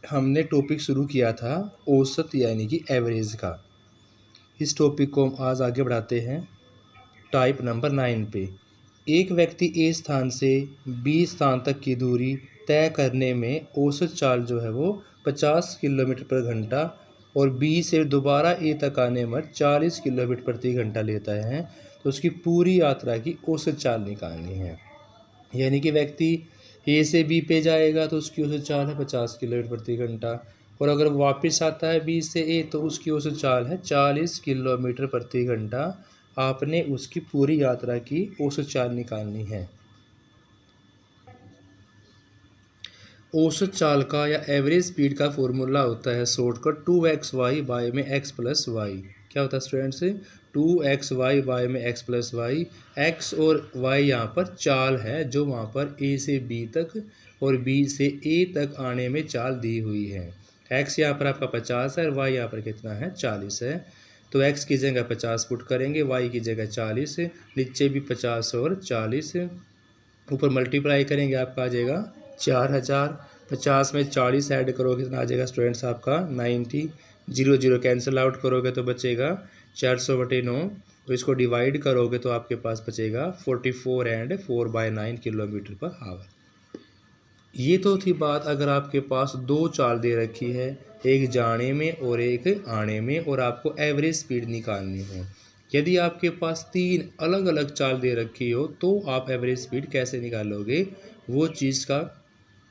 हमने टॉपिक शुरू किया था औसत यानी कि एवरेज का। इस टॉपिक को हम आज आगे बढ़ाते हैं टाइप नंबर 9 पे। एक व्यक्ति ए स्थान से बी स्थान तक की दूरी तय करने में औसत चाल जो है वो 50 किलोमीटर पर घंटा और बी से दोबारा ए तक आने में 40 किलोमीटर प्रति घंटा लेता है, तो उसकी पूरी यात्रा की औसत चाल निकालनी है। यानी कि व्यक्ति ए से बी पे जाएगा तो उसकी औसत चाल है 50 किलोमीटर प्रति घंटा, और अगर वापस आता है बी से ए तो उसकी औसत चाल है 40 किलोमीटर प्रति घंटा। आपने उसकी पूरी यात्रा की औसत चाल निकालनी है। औसत चाल का या एवरेज स्पीड का फॉर्मूला होता है शॉर्टकट 2xy बाय में x प्लस वाई। क्या होता है स्टूडेंट्स? 2xy बाय में x प्लस वाई। x और y यहाँ पर चाल है जो वहाँ पर a से b तक और b से a तक आने में चाल दी हुई है। x यहाँ पर आपका 50 है और y यहाँ पर कितना है? 40 है। तो x की जगह 50 पुट करेंगे, y की जगह 40, नीचे भी 50 और 40, ऊपर मल्टीप्लाई करेंगे आपका आ जाएगा 4000। 50 में 40 ऐड करोगे कितना आ जाएगा स्टूडेंट्स आपका 90। 0 0 कैंसिल आउट करोगे तो बचेगा 400/9। तो इसको डिवाइड करोगे तो आपके पास बचेगा 44 एंड 4/9 किलोमीटर पर आवर। ये तो थी बात अगर आपके पास दो चाल दे रखी है, एक जाने में और एक आने में, और आपको एवरेज स्पीड निकालनी हो। यदि आपके पास तीन अलग अलग चाल दे रखी हो तो आप एवरेज स्पीड कैसे निकालोगे, वो चीज़ का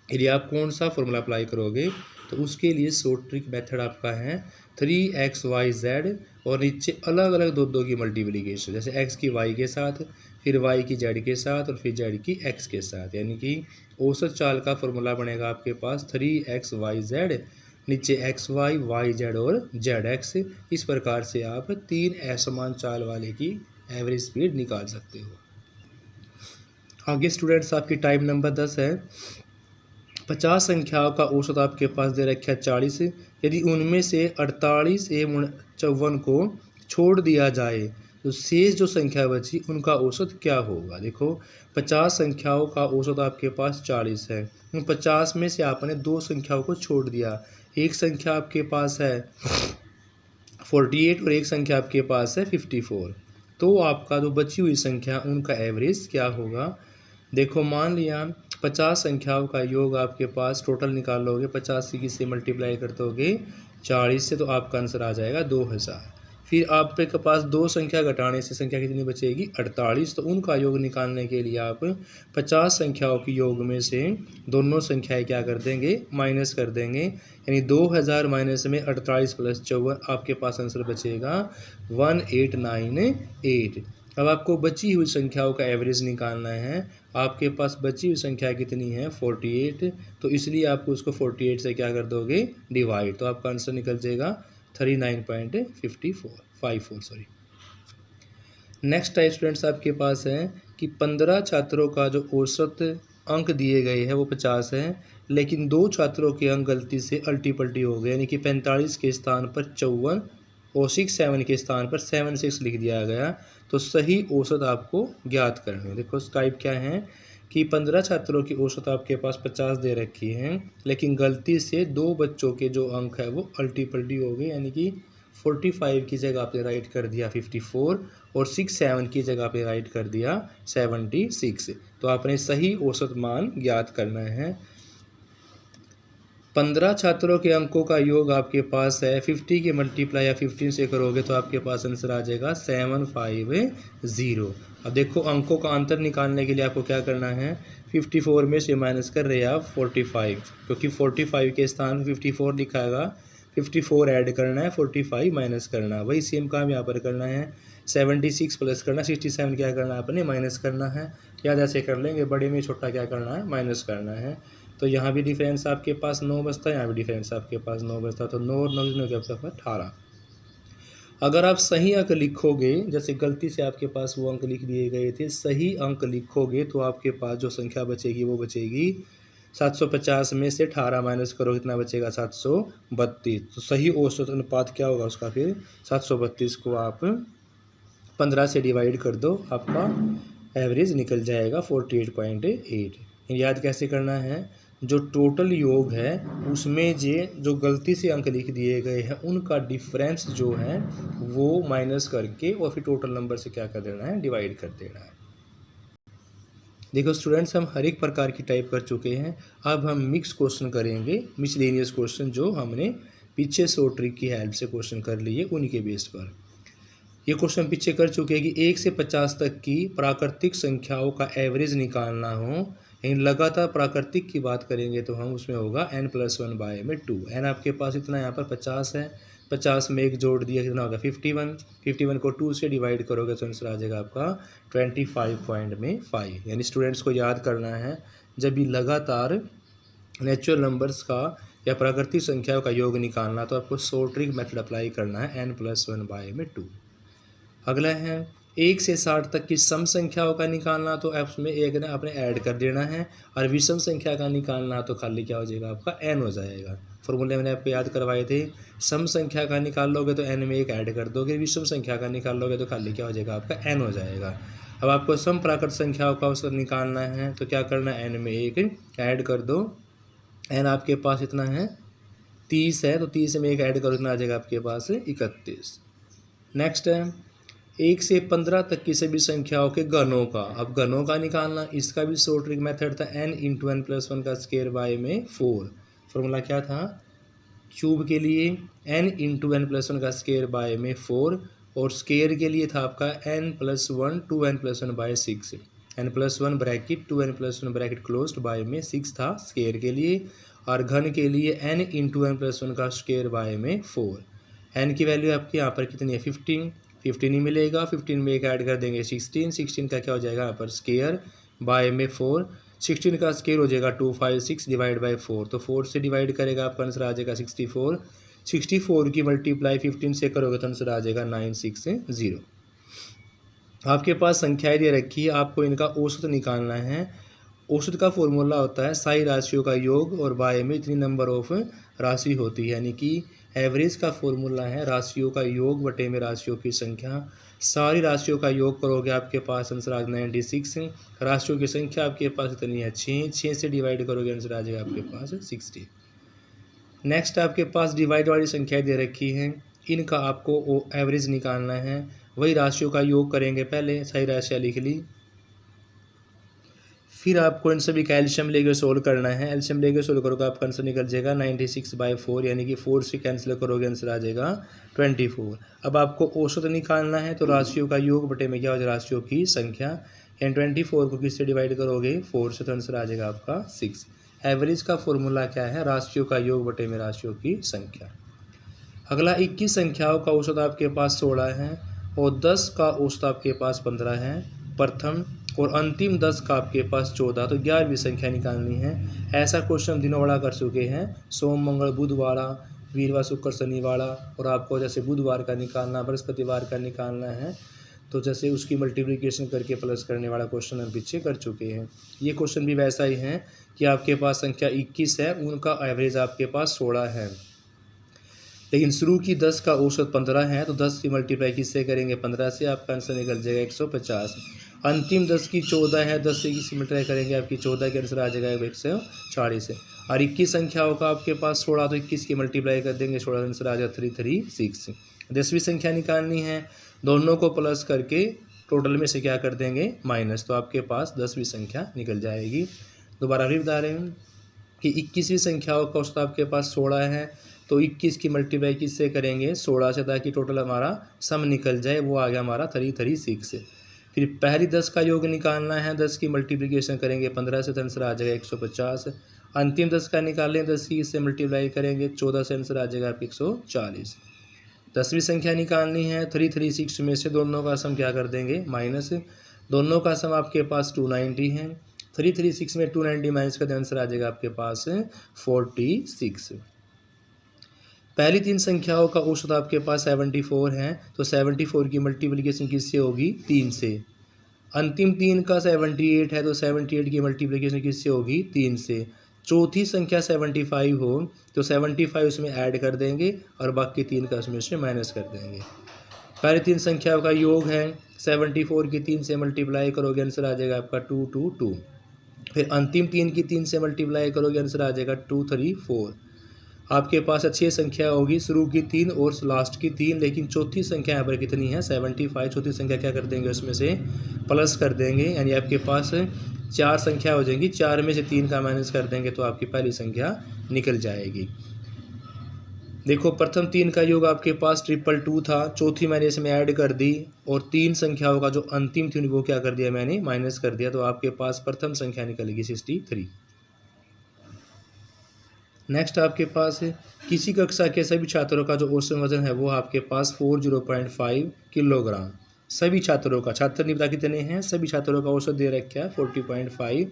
यदि आप कौन सा फॉर्मूला अप्लाई करोगे, तो उसके लिए शॉर्ट ट्रिक मेथड आपका है 3xyz और नीचे अलग अलग दो की मल्टीप्लिकेशन, जैसे x की y के साथ, फिर y की z के साथ और फिर z की x के साथ। यानी कि औसत चाल का फॉर्मूला बनेगा आपके पास 3xyz, नीचे xy, yz और zx। इस प्रकार से आप तीन असमान चाल वाले की एवरेज स्पीड निकाल सकते हो। आगे स्टूडेंट्स आपकी टाइप नंबर 10 है। 50 संख्याओं का औसत आपके पास दे रखा है 40। यदि उनमें से 48 एवं 54 को छोड़ दिया जाए तो शेष जो संख्या बची उनका औसत क्या होगा। देखो 50 संख्याओं का औसत आपके पास 40 है, उन 50 में से आपने दो संख्याओं को छोड़ दिया। एक संख्या आपके पास है 48 और एक संख्या आपके पास है 54। तो आपका जो बची हुई संख्या उनका एवरेज क्या होगा। देखो मान लिया 50 संख्याओं का योग आपके पास टोटल निकालोगे, 50 की किससे मल्टीप्लाई करते होगे 40 से, तो आपका आंसर आ जाएगा 2000। फिर आपके पास दो संख्या घटाने से संख्या कितनी बचेगी 48, तो उनका योग निकालने के लिए आप 50 संख्याओं के योग में से दोनों संख्याएं क्या कर देंगे, माइनस कर देंगे। यानी 2000 माइनस में 48 प्लस 54, आपके पास आंसर बचेगा 1898। अब आपको बची हुई संख्याओं का एवरेज निकालना है। आपके पास बची हुई संख्या कितनी है 48, तो इसलिए आपको उसको 48 से क्या कर दोगे डिवाइड, तो आपका आंसर निकल जाएगा 39.54 सॉरी। नेक्स्ट टाइप स्टूडेंट्स आपके पास है कि 15 छात्रों का जो औसत अंक दिए गए हैं वो 50 है, लेकिन दो छात्रों के अंक गलती से अल्टी पल्टी हो गए, यानी कि 45 के स्थान पर 54 और 67 के स्थान पर 76 लिख दिया गया। तो सही औसत आपको ज्ञात करनी है। देखो टाइप क्या है कि 15 छात्रों की औसत आपके पास 50 दे रखी है, लेकिन गलती से दो बच्चों के जो अंक है वो अल्टी पल्टी हो गए, यानी कि 45 की जगह आपने राइट कर दिया 54 और 67 की जगह आपने राइट कर दिया 76। तो आपने सही औसत मान ज्ञात करना है। 15 छात्रों के अंकों का योग आपके पास है 50 के मल्टीप्लाई या 15 से करोगे तो आपके पास आंसर आ जाएगा 750। अब देखो अंकों का अंतर निकालने के लिए आपको क्या करना है, 54 में से माइनस कर रहे हैं आप 45, क्योंकि 45 के स्थान पर 54 दिखाएगा, 54 ऐड करना है, 45 माइनस करना है। वही सेम काम यहाँ पर करना है, 76 प्लस करना, 67 क्या करना है अपने माइनस करना है। याद ऐसे कर लेंगे, बड़े में छोटा क्या करना है माइनस करना है। तो यहाँ भी डिफरेंस आपके पास 9 बचता है, यहाँ भी डिफरेंस आपके पास 9 बचता है, तो 9 और 9 कितने हो गया आपके पास 18। अगर आप सही अंक लिखोगे, जैसे गलती से आपके पास वो अंक लिख दिए गए थे, सही अंक लिखोगे तो आपके पास जो संख्या बचेगी वो बचेगी 750 में से 18 माइनस करो कितना बचेगा 732। तो सही औसत अनुपात क्या होगा उसका, फिर 732 को आप 15 से डिवाइड कर दो, आपका एवरेज निकल जाएगा 48.8। याद कैसे करना है, जो टोटल योग है उसमें जो गलती से अंक लिख दिए गए हैं उनका डिफरेंस जो है वो माइनस करके और फिर टोटल नंबर से क्या कर देना है, डिवाइड कर देना है। देखो स्टूडेंट्स, हम हर एक प्रकार की टाइप कर चुके हैं। अब हम मिक्स क्वेश्चन करेंगे, मिसलेनियस क्वेश्चन जो हमने पीछे शॉर्ट ट्रिक की हेल्प से क्वेश्चन कर लिए उन्हीं बेस पर। ये क्वेश्चन पीछे कर चुके हैं कि 1 से 50 तक की प्राकृतिक संख्याओं का एवरेज निकालना हो। इन लगातार प्राकृतिक की बात करेंगे तो हम उसमें होगा n+1/2। n आपके पास इतना यहाँ पर 50 है, 50 में एक जोड़ दिया कितना होगा 51, 51 को 2 से डिवाइड करोगे तो आंसर आ जाएगा आपका 25.5। यानी स्टूडेंट्स को याद करना है, जब भी लगातार नेचुरल नंबर्स का या प्राकृतिक संख्याओं का योग निकालना तो आपको शॉर्ट ट्रिक मेथड अप्लाई करना है n+1/2। अगला है 1 से 60 तक की सम संख्याओं का निकालना तो उसमें एक ने आपने ऐड कर देना है, और विषम संख्या का निकालना तो खाली क्या हो जाएगा आपका n हो जाएगा। फॉर्मूले मैंने आपको याद करवाए थे, सम संख्या का निकाल लोगे तो n में एक ऐड कर दोगे, विषम संख्या का निकाल लोगे तो खाली क्या हो जाएगा आपका n हो जाएगा। अब आपको सम प्राकृतिक संख्याओं का उसका निकालना है तो क्या करना है, n में एक ऐड कर दो। n आपके पास इतना है 30 है, तो 30 में एक ऐड करो, इतना आ जाएगा आपके पास 31। नेक्स्ट है 1 से 15 तक की सभी संख्याओं के घनों का। अब घनों का निकालना, इसका भी शॉर्ट ट्रिक मेथड था n × n+1 का स्क्वायर बाय में 4। फॉर्मूला क्या था, क्यूब के लिए n × n+1 का स्क्वायर बाय में 4, और स्क्वायर के लिए था आपका n+1 2n+1/6। n+1 bracket 2n+1 bracket closed bye में 6 था स्क्वायर के लिए, और घन के लिए n × n+1 का स्क्वायर बाय में 4। n की वैल्यू आपकी यहाँ पर कितनी है 15 ही मिलेगा, 15 में एक ऐड कर देंगे 16 का क्या हो जाएगा यहाँ पर स्क्वायर बाय में 4। 16 का स्क्वायर हो जाएगा 256 डिवाइड बाय 4, तो 4 से डिवाइड करेगा आपका आंसर आ जाएगा 64। 64 की मल्टीप्लाई 15 से करोगे तो आंसर आ जाएगा 960। आपके पास संख्याएं दे रखी है, आपको इनका औसत निकालना है। औसत का फॉर्मूला होता है सारी राशियों का योग और बाय में इतनी नंबर ऑफ राशि होती है, यानी कि एवरेज का फॉर्मूला है राशियों का योग बटे में राशियों की संख्या। सारी राशियों का योग करोगे आपके पास आंसर आ 96। राशियों की संख्या आपके पास इतनी है 6 से डिवाइड करोगे आंसर आ जाएगा आपके पास 60। नेक्स्ट आपके पास डिवाइड वाली संख्याएं दे रखी हैं, इनका आपको एवरेज निकालना है। वही राशियों का योग करेंगे, पहले सही राशियाँ लिख ली, फिर आपको इन सभी का एलसीएम लेकर सोल्व करना है। एलसीएम लेकर सोल्व करोगे आपका आंसर निकल जाएगा 96/4, यानी कि 4 से कैंसिल करोगे आंसर आ जाएगा 24। अब आपको औसत निकालना है तो राशियों का योग बटे में क्या हो जाएगा राशियों की संख्या, यानी 24 को किससे डिवाइड करोगे 4 से, तो आंसर आ जाएगा आपका 6। एवरेज का फॉर्मूला क्या है, राशियों का योग बटे में राशियों की संख्या। अगला 21 संख्याओं का औसत आपके पास 16 है और 10 का औसत आपके पास 15 है प्रथम, और अंतिम 10 का आपके पास 14, तो 11वीं संख्या निकालनी है। ऐसा क्वेश्चन दिनों बड़ा कर चुके हैं, सोम मंगल बुधवार वीरवार शुक्र शनिवार, और आपको जैसे बुधवार का निकालना बृहस्पतिवार का निकालना है तो जैसे उसकी मल्टीप्लिकेशन करके प्लस करने वाला क्वेश्चन हम पीछे कर चुके हैं। ये क्वेश्चन भी वैसा ही है कि आपके पास संख्या 21 है, उनका एवरेज आपके पास 16 है, लेकिन शुरू की 10 का औसत 15 है, तो 10 की मल्टीप्लाई किससे करेंगे 15 से, आपका आंसर निकल जाएगा 150। अंतिम 10 की 14 है, 10 से किससे मल्टीप्लाई करेंगे आपकी 14 के आंसर आ जाएगा 140 से। और 21 संख्याओं का आपके पास 16, तो 21 की मल्टीप्लाई कर देंगे 16 आंसर आ जाएगा 336। 10वीं संख्या निकालनी है, दोनों को प्लस करके टोटल में से क्या कर देंगे माइनस, तो आपके पास 10वीं संख्या निकल जाएगी। दोबारा भी बता रहे हैं कि 21वीं संख्याओं का औसत आपके पास 16 है, तो 21 की मल्टीप्लाई किससे करेंगे 16 से, ताकि टोटल हमारा सम निकल जाए, वो आ गया हमारा 336। फिर पहली 10 का योग निकालना है, 10 की मल्टीप्लिकेशन करेंगे 15 से, तो आंसर आ जाएगा 150। अंतिम 10 का निकालें, 10 की इससे मल्टीप्लाई करेंगे 14 से, आंसर आ जाएगा आप 140। 10वीं संख्या निकालनी है, 336 में से दोनों का सम क्या कर देंगे माइनस, दोनों का सम आपके पास 290 है, 336 में 290 माइनस का आंसर आ जाएगा आपके पास 46। पहली 3 संख्याओं का औसत आपके पास 74 है, तो 74 की मल्टीप्लिकेशन किससे होगी 3 से। अंतिम 3 का 78 है, तो 78 की मल्टीप्लिकेशन किससे होगी 3 से। चौथी संख्या 75 हो तो 75 उसमें ऐड कर देंगे और बाकी 3 का उसमें से माइनस कर देंगे। पहली 3 संख्याओं का योग है, 74 की 3 से मल्टीप्लाई करोगे आंसर आ जाएगा आपका 222। फिर अंतिम 3 की 3 से मल्टीप्लाई करोगे, आंसर आ जाएगा 2 3 4। आपके पास 6 संख्या होगी, शुरू की 3 और लास्ट की 3, लेकिन चौथी संख्या यहाँ पर कितनी है 75। चौथी संख्या क्या कर देंगे, उसमें से प्लस कर देंगे, यानी आपके पास 4 संख्या हो जाएंगी, 4 में से 3 का माइनस कर देंगे तो आपकी पहली संख्या निकल जाएगी। देखो प्रथम 3 का योग आपके पास 222 था, चौथी मैंने इसमें ऐड कर दी, और 3 संख्याओं का जो अंतिम थी वो क्या कर दिया मैंने, माइनस कर दिया, तो आपके पास प्रथम संख्या निकलेगी 63। नेक्स्ट आपके पास है किसी कक्षा के सभी छात्रों का जो औसत वजन है वो आपके पास 40.5 किलोग्राम। सभी छात्रों का, छात्र नहीं पता कितने हैं, सभी छात्रों का औसत दे रखा है 40.5।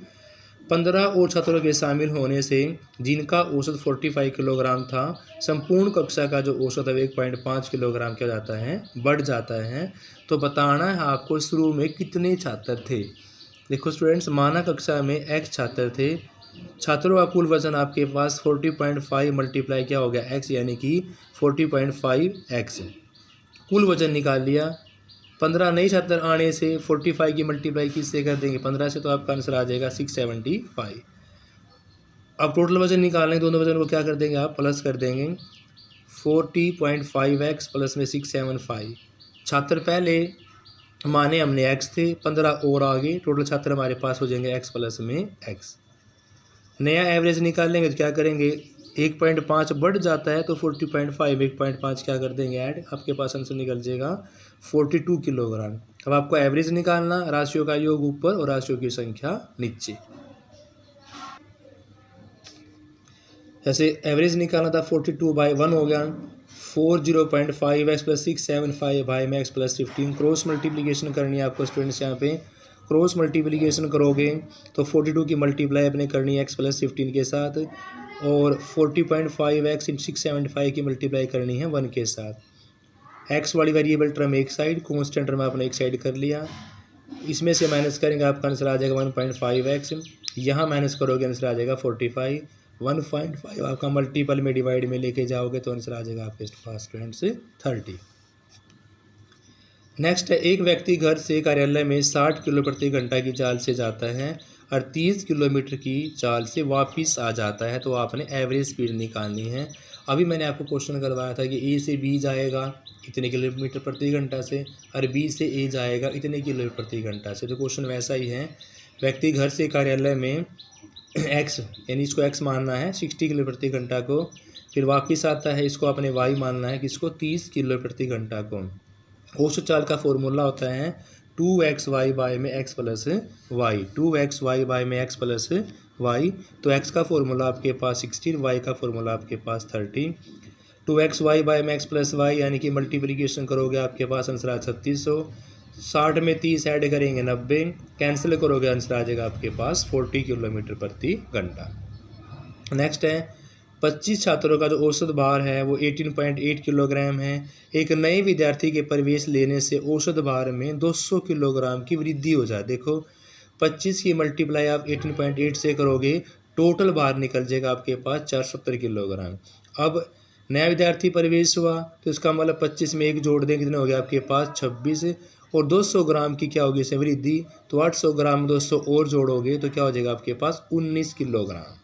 15 और छात्रों के शामिल होने से जिनका औसत 45 किलोग्राम था, संपूर्ण कक्षा का जो औसत है 1.5 किलोग्राम क्या जाता है, बढ़ जाता है। तो बताना है आपको शुरू में कितने छात्र थे। देखो स्टूडेंट्स, माना कक्षा में x छात्र थे, छात्रों का कुल वजन आपके पास 40.5 मल्टीप्लाई क्या हो गया x, यानी कि 40.5x कुल वजन निकाल लिया। 15 नए छात्र आने से 45 की मल्टीप्लाई किससे कर देंगे, 15 से, तो आपका आंसर आ जाएगा 675। अब टोटल वजन निकालने, दोनों वजन को क्या कर देंगे आप, प्लस कर देंगे। 40.5x प्लस में 675, छात्र पहले माने हमने x थे, 15 और आगे, टोटल छात्र हमारे पास हो जाएंगे x प्लस में x। नया एवरेज निकालेंगे तो क्या करेंगे, 1.5 बढ़ जाता है तो 40.5 1.5 क्या कर देंगे ऐड, आपके पास आंसर निकल जाएगा 42 किलोग्राम। अब आपको एवरेज निकालना, राशियों का योग ऊपर और राशियों की संख्या नीचे। जैसे एवरेज निकालना था 42/1 हो गया, 40.5x प्लस 675 बाई में x प्लस 15। क्रॉस मल्टीप्लीकेशन करनी है आपको स्टूडेंट्स, यहाँ पे क्रॉस मल्टीप्लिकेशन करोगे तो 42 की मल्टीप्लाई अपने करनी है x प्लस 15 के साथ, और 40.5x इन 675 की मल्टीप्लाई करनी है 1 के साथ। x वाली वेरिएबल टर्म एक साइड, कॉन्स्टेंट टर्म आपने एक साइड कर लिया, इसमें से माइनस करेंगे आपका आंसर आ जाएगा 1.5x, यहाँ माइनस करोगे आंसर आ जाएगा 45। 1.5 आपका मल्टीपल में डिवाइड में लेके जाओगे तो आंसर आ जाएगा आपके पास स्टूडेंट्स 30। नेक्स्ट है, एक व्यक्ति घर से कार्यालय में 60 किलो प्रति घंटा की चाल से जाता है और 30 किलोमीटर की चाल से वापस आ जाता है, तो आपने एवरेज स्पीड निकालनी है। अभी मैंने आपको क्वेश्चन करवाया था कि ए से बी जाएगा इतने किलोमीटर प्रति घंटा से और बी से ए जाएगा इतने किलोमीटर प्रति घंटा से, तो क्वेश्चन वैसा ही है। व्यक्ति घर से कार्यालय में x, यानी इसको x मानना है 60 किलो प्रति घंटा को, फिर वापस आता है, इसको अपने y मानना है किसको, 30 किलो प्रति घंटा को। औसत चाल का फॉर्मूला होता है 2xy बाय में x plus y, 2xy by में x प्लस वाई। तो x का फॉर्मूला आपके पास 16, y का फॉर्मूला आपके पास 30। 2xy बाय में x प्लस वाई यानी कि मल्टीप्लिकेशन करोगे आपके पास आंसर आ 3600, 60 में 30 ऐड करेंगे 90, कैंसिल करोगे आंसर आ जाएगा आपके पास 40 किलोमीटर प्रति घंटा। नेक्स्ट है, 25 छात्रों का जो औसत भार है वो 18.8 किलोग्राम है। एक नए विद्यार्थी के प्रवेश लेने से औसत भार में 200 किलोग्राम की वृद्धि हो जाए। देखो 25 की मल्टीप्लाई आप 18.8 से करोगे, टोटल भार निकल जाएगा आपके पास 470 किलोग्राम। अब नया विद्यार्थी प्रवेश हुआ तो इसका मतलब 25 में एक जोड़ दें, कितने हो गया आपके पास 26, और 200 ग्राम की क्या होगी इसमें वृद्धि, तो 800 ग्राम 200 और जोड़ोगे तो क्या हो जाएगा आपके पास 19 किलोग्राम।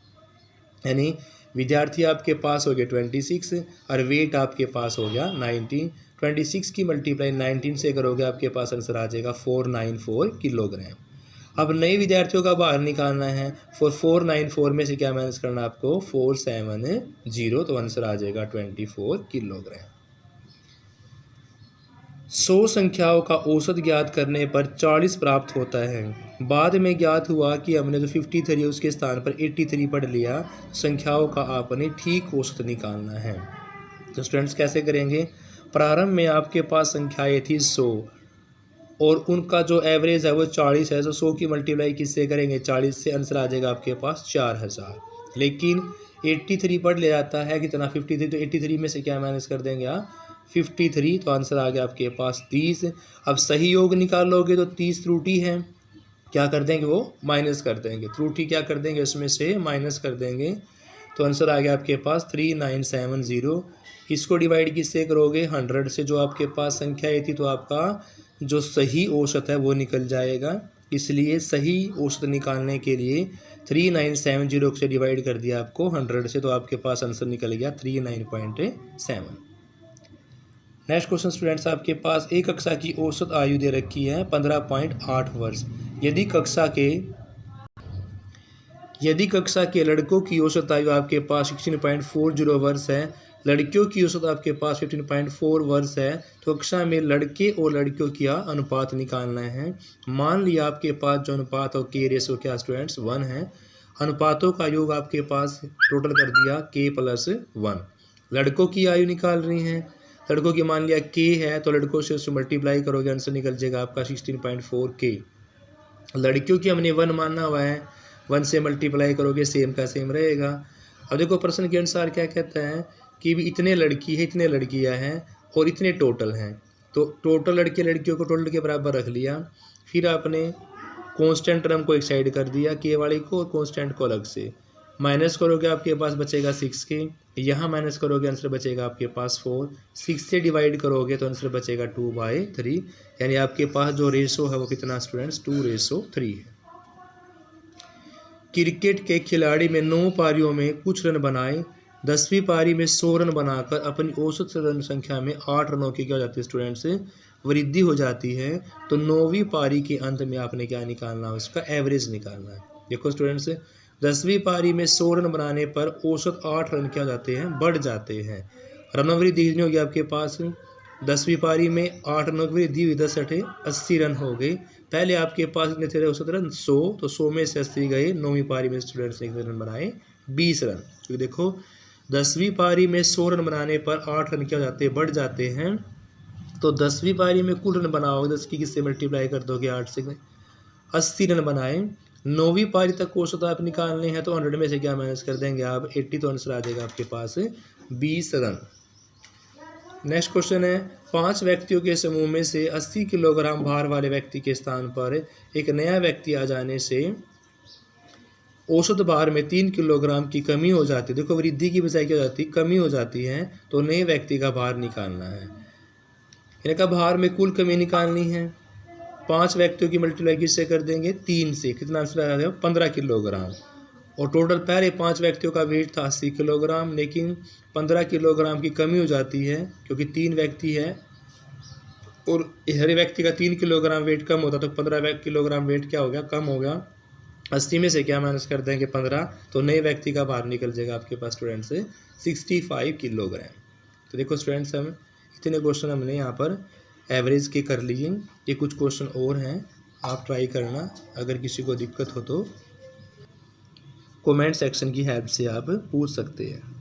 यानी विद्यार्थी आपके पास हो गया 26 और वेट आपके पास हो गया 19। 26 की मल्टीप्लाई 19 से करोगे आपके पास आंसर आ जाएगा 494 किलोग्राम। अब नए विद्यार्थियों का भार निकालना है, 494 में से क्या माइनस करना आपको, 470, तो आंसर आ जाएगा 24 किलोग्राम। 100 संख्याओं का औसत ज्ञात करने पर 40 प्राप्त होता है। बाद में ज्ञात हुआ कि हमने जो 53 है उसके स्थान पर 83 पढ़ लिया। संख्याओं का आपने ठीक औसत निकालना है। तो स्टूडेंट्स कैसे करेंगे, प्रारंभ में आपके पास संख्याएं थी 100 और उनका जो एवरेज है वो 40 है, तो 100 की मल्टीप्लाई किससे करेंगे, 40 से, आंसर आ जाएगा आपके पास 4000। लेकिन 83 पढ़ ले जाता है कितना, 53, तो 83 में से क्या माइनस कर देंगे आप, 53, तो आंसर आ गया आपके पास 30। अब सही योग निकालोगे तो 30 त्रुटि है, क्या कर देंगे वो माइनस कर देंगे, त्रुटि क्या कर देंगे उसमें से माइनस कर देंगे, तो आंसर आ गया आपके पास 3970। इसको डिवाइड किससे करोगे, 100 से, जो आपके पास संख्या थी, तो आपका जो सही औसत है वो निकल जाएगा। इसलिए सही औसत निकालने के लिए 3970 से डिवाइड कर दिया आपको 100 से, तो आपके पास आंसर निकल गया 39.7। नेक्स्ट क्वेश्चन स्टूडेंट्स, आपके पास एक कक्षा की औसत आयु दे रखी है 15.8 वर्ष। यदि कक्षा के लड़कों की औसत आयु आपके पास 16.40 वर्ष है, लड़कियों की औसत आपके पास 15.4 वर्ष है, तो कक्षा में लड़के और लड़कियों का अनुपात निकालना है। मान लिया आपके पास जो अनुपात और के रेशो क्या स्टूडेंट्स 1 है। अनुपातों का योग आपके पास टोटल कर दिया k+1। लड़कों की आयु निकाल रही हैं, लड़कों की मान लिया k है, तो लड़कों से उससे मल्टीप्लाई करोगे, आंसर निकल जाएगा आपका 16.4 k। लड़कियों की हमने 1 माना हुआ है, 1 से मल्टीप्लाई करोगे सेम का सेम रहेगा। अब देखो प्रश्न के अनुसार क्या कहता है कि भी इतने लड़की है, इतने लड़कियां हैं और इतने टोटल हैं, तो टोटल लड़के लड़कियों को टोटल के बराबर रख लिया। फिर आपने कांस्टेंट टर्म को एक साइड कर दिया, के वाले को, और कांस्टेंट को अलग से माइनस करोगे, आपके पास बचेगा 6k। यहाँ माइनस करोगे, आंसर बचेगा आपके पास 4। 6 से डिवाइड करोगे तो आंसर बचेगा 2/3, यानी आपके पास जो रेशो है वो कितना स्टूडेंट्स 2:3 है। क्रिकेट के खिलाड़ी में 9 पारियों में कुछ रन बनाए, 10वीं पारी में 100 रन बनाकर अपनी औसत रन संख्या में 8 रनों की क्या हो जाती है स्टूडेंट्स वृद्धि हो जाती है, तो 9वीं पारी के अंत में आपने क्या निकालना है, उसका एवरेज निकालना है। देखो स्टूडेंट्स, 10वीं पारी में 100 रन बनाने पर औसत 8 रन क्या जाते हैं, बढ़ जाते हैं। रनों वृद्धि कितनी होगी आपके पास, 10वीं पारी में 8 रनों की वृद्धि हुई, 10 × 8 80 रन हो गए। पहले आपके पास कितने थे औसत रन 100, तो 100 में से 80 गए। 9वीं पारी में स्टूडेंट्स ने कितने रन बनाए 20 रन, क्योंकि देखो 10वीं पारी में 100 रन बनाने पर 8 रन क्या हो जाते हैं, बढ़ जाते हैं। तो 10वीं पारी में कुल रन बनाओगे, 10 की किससे मल्टीप्लाई कर दोगे 8 से, 80 रन बनाए। 9वीं पारी तक औसत आप निकालने हैं, तो 100 में से क्या माइनस कर देंगे आप 80, तो आंसर आ जाएगा आपके पास 20 रन। नेक्स्ट क्वेश्चन है, 5 व्यक्तियों के समूह में से 80 किलोग्राम भार वाले व्यक्ति के स्थान पर एक नया व्यक्ति आ जाने से औसत भार में 3 किलोग्राम की कमी हो जाती है। देखो वृद्धि की बजाय क्या हो जाती है, कमी हो जाती है, तो नए व्यक्ति का भार निकालना है। इनका भार में कुल कमी निकालनी है। 5 व्यक्तियों की मल्टीप्लाई किससे कर देंगे, 3 से, कितना आंसर आ जाएगा 15 किलोग्राम। और टोटल पहले 5 व्यक्तियों का वेट था 80 किलोग्राम, लेकिन 15 किलोग्राम की कमी हो जाती है क्योंकि 3 व्यक्ति है और हर व्यक्ति का 3 किलोग्राम वेट कम होता, तो 15 किलोग्राम वेट क्या हो गया, कम हो गया। 80 में से क्या माइनस कर देंगे 15, तो नए व्यक्ति का भार निकल जाएगा आपके पास स्टूडेंट से 65 किलोग्राम। तो देखो स्टूडेंट्स, हम इतने क्वेश्चन हमने यहाँ पर एवरेज के कर लिए। ये कुछ क्वेश्चन और हैं, आप ट्राई करना। अगर किसी को दिक्कत हो तो कमेंट सेक्शन की हेल्प से आप पूछ सकते हैं।